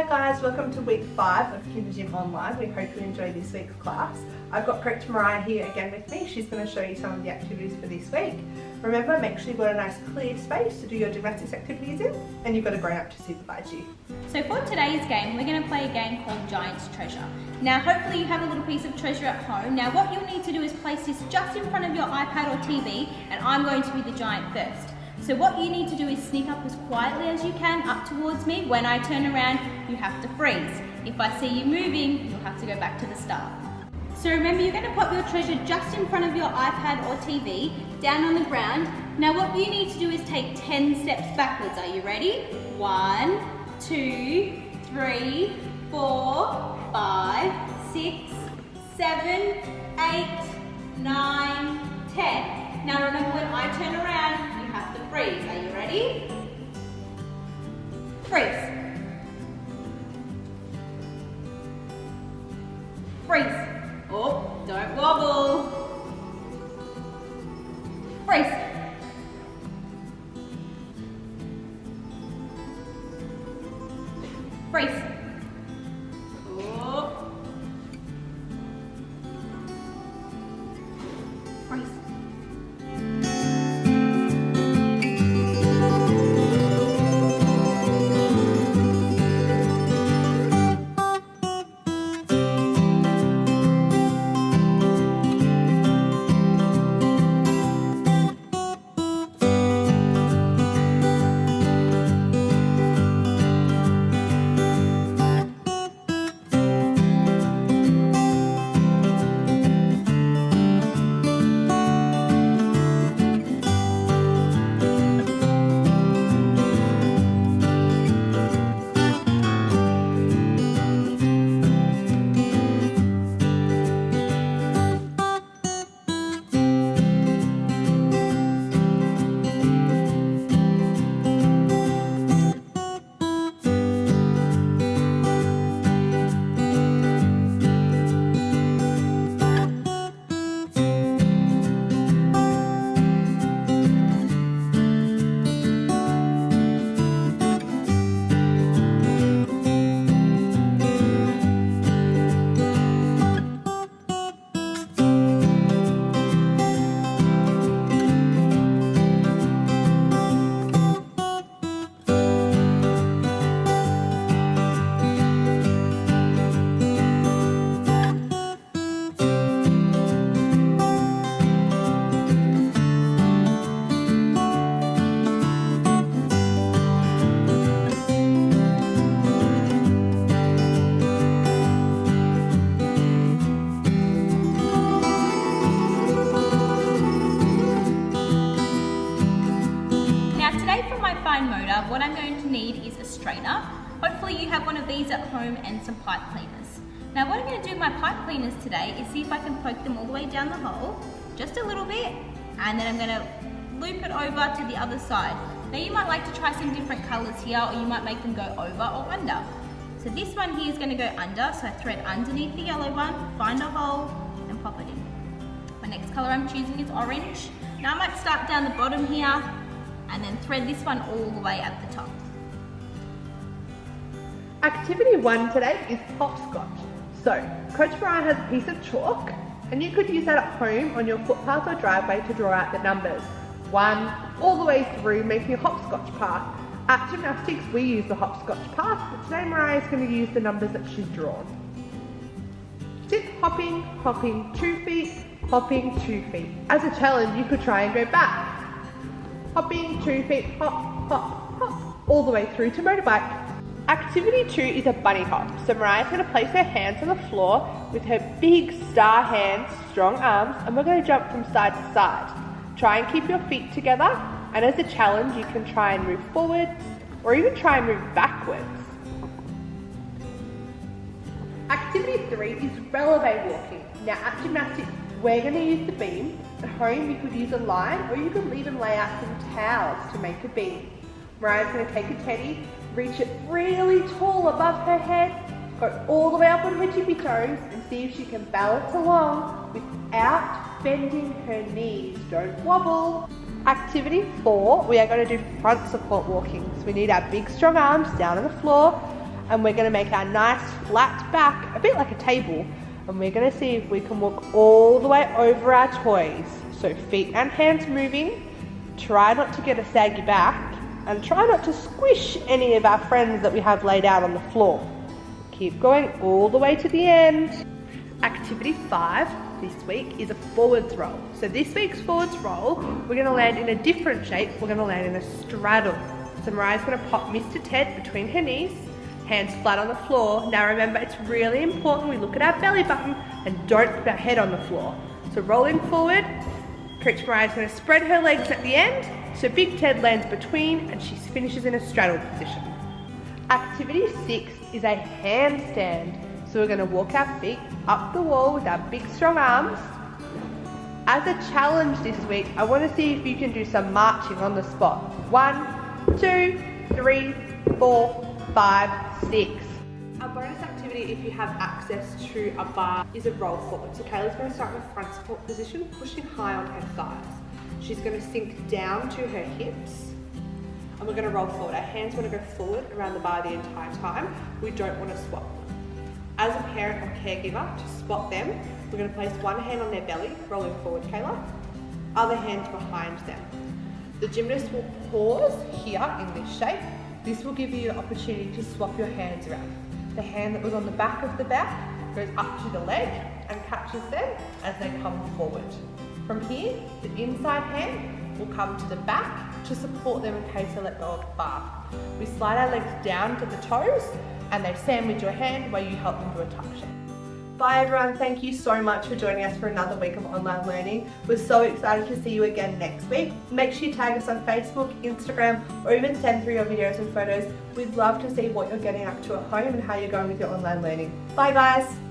guys, welcome to week 5 of KinderGems Online. We hope you enjoy this week's class. I've got Coach Mariah here again with me. She's going to show you some of the activities for this week. Remember, make sure you've got a nice clear space to do your gymnastics activities in, and you've got a grown-up to supervise you. So for today's game, we're going to play a game called Giant's Treasure. Now hopefully you have a little piece of treasure at home. Now what you'll need to do is place this just in front of your iPad or TV, and I'm going to be the giant first. So what you need to do is sneak up as quietly as you can up towards me. When I turn around, you have to freeze. If I see you moving, you'll have to go back to the start. So remember, you're going to pop your treasure just in front of your iPad or TV, down on the ground. Now what you need to do is take 10 steps backwards. Are you ready? 1, 2, 3, 4, 5, 6, 7, 8, 9, 10. Now remember, when I turn around, you have to freeze. Are you ready? Freeze. Freeze. Oh, don't wobble. Freeze. Freeze. Oh. Freeze. What I'm going to need is a strainer. Hopefully you have one of these at home and some pipe cleaners. Now what I'm going to do with my pipe cleaners today is see if I can poke them all the way down the hole, just a little bit, and then I'm going to loop it over to the other side. Now you might like to try some different colours here, or you might make them go over or under. So this one here is going to go under, so I thread underneath the yellow one, find a hole and pop it in. My next colour I'm choosing is orange. Now I might start down the bottom here and then thread this one all the way at the top. Activity 1 today is hopscotch. So, Coach Mariah has a piece of chalk, and you could use that at home on your footpath or driveway to draw out the numbers 1 all the way through, making a hopscotch path. At gymnastics, we use the hopscotch path, but today Mariah is going to use the numbers that she's drawn. Sit hopping, hopping 2 feet, hopping 2 feet. As a challenge, you could try and go back. Hopping 2 feet, hop, hop, hop, all the way through to motorbike. Activity 2 is a bunny hop. So Mariah's going to place her hands on the floor with her big star hands, strong arms, and we're going to jump from side to side. Try and keep your feet together, and as a challenge you can try and move forwards or even try and move backwards. Activity 3 is releve walking. Now at gymnastics we're going to use the beam. At home you could use a line, or you could even lay out some towels to make a beam. Mariah's going to take a teddy, reach it really tall above her head, go all the way up on her tippy toes and see if she can balance along without bending her knees. Don't wobble. Activity 4, we are going to do front support walking. So we need our big strong arms down on the floor and we're going to make our nice flat back, a bit like a table, and we're going to see if we can walk all the way over our toys. So feet and hands moving, try not to get a saggy back, and try not to squish any of our friends that we have laid out on the floor. Keep going all the way to the end. Activity 5 this week is a forwards roll. So this week's forwards roll, we're going to land in a different shape. We're going to land in a straddle. So Mariah's going to pop Mr. Ted between her knees, hands flat on the floor. Now remember, it's really important we look at our belly button and don't put our head on the floor. So rolling forward, Coach Mariah's going to spread her legs at the end, so Big Ted lands between and she finishes in a straddle position. Activity 6 is a handstand. So we're going to walk our feet up the wall with our big strong arms. As a challenge this week, I want to see if you can do some marching on the spot. 1, 2, 3, 4, 5, 6. Our bonus activity, if you have access to a bar, is a roll forward. So Kayla's going to start in a front support position, pushing high on her thighs. She's going to sink down to her hips, and we're going to roll forward. Our hands want to go forward around the bar the entire time. We don't want to swap. As a parent or caregiver, to spot them, we're going to place one hand on their belly, rolling forward, Kayla, other hand behind them. The gymnast will pause here in this shape. This will give you the opportunity to swap your hands around. The hand that was on the back of the back goes up to the leg and catches them as they come forward. From here, the inside hand will come to the back to support them in case they let go of the bar. We slide our legs down to the toes and they sandwich your hand while you help them do a tuck shape. Bye everyone, thank you so much for joining us for another week of online learning. We're so excited to see you again next week. Make sure you tag us on Facebook, Instagram, or even send through your videos and photos. We'd love to see what you're getting up to at home and how you're going with your online learning. Bye guys.